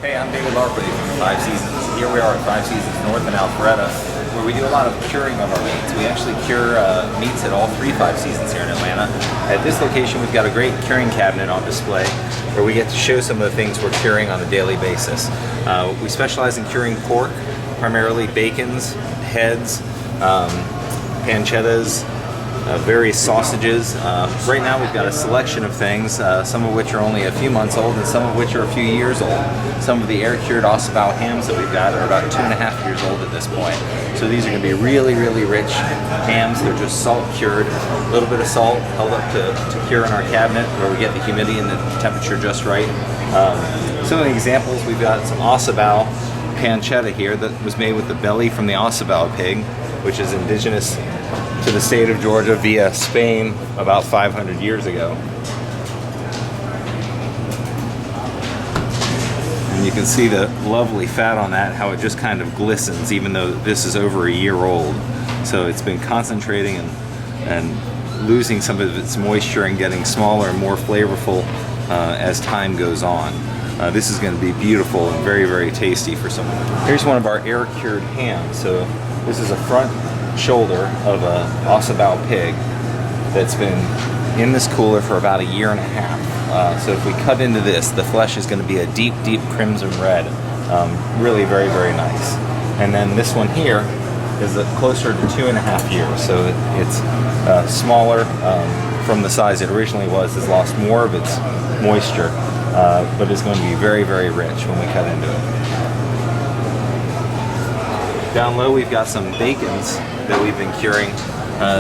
Hey, I'm David Larpley from Five Seasons. Here we are at Five Seasons North in Alpharetta, where we do a lot of curing of our meats. We actually cure meats at all three Five Seasons here in Atlanta. At this location, we've got a great curing cabinet on display where we get to show some of the things we're curing on a daily basis. We specialize in curing pork, primarily bacons, heads, pancettas, various sausages. Right now we've got a selection of things, some of which are only a few months old and some of which are a few years old. Some of the air-cured Ossibao hams that we've got are about 2.5 years old at this point. So these are going to be really, really rich hams. They're just salt cured, a little bit of salt held up to cure in our cabinet where we get the humidity and the temperature just right. Some of the examples, we've got some Ossibao pancetta here that was made with the belly from the Ossibao pig, which is indigenous to the state of Georgia via Spain about 500 years ago. And you can see the lovely fat on that, how it just kind of glistens even though this is over a year old. So it's been concentrating and losing some of its moisture and getting smaller and more flavorful as time goes on. This is going to be beautiful and very, very tasty for someone. Here's one of our air-cured hams. So this is a front shoulder of a Ossibao pig that's been in this cooler for about 1.5 years. So if we cut into this, the flesh is going to be a deep, deep crimson red. Really very, very nice. And then this one here is closer to 2.5 years. So it's smaller from the size it originally was. Has lost more of its moisture, but is going to be very, very rich when we cut into it. Down low we've got some bacons that we've been curing.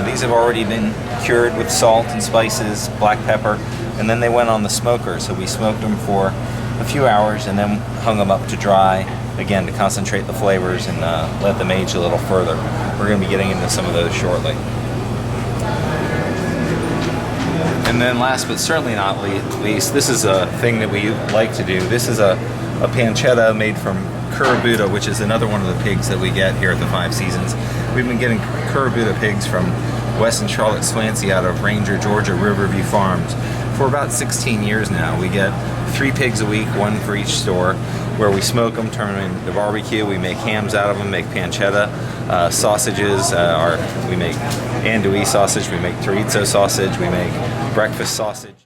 These have already been cured with salt and spices, black pepper, and then they went on the smoker. So we smoked them for a few hours and then hung them up to dry, again to concentrate the flavors and let them age a little further. We're going to be getting into some of those shortly. And then last but certainly not least, this is a thing that we like to do. This is a pancetta made from Buda, which is another one of the pigs that we get here at the Five Seasons. We've been getting Buda pigs from Wes and Charlotte Swansea out of Ranger, Georgia, Riverview Farms for about 16 years now. We get 3 pigs a week, 1 for each store, where we smoke them, turn them into barbecue. We make hams out of them, make pancetta, sausages. We make andouille sausage, we make chorizo sausage, we make breakfast sausage.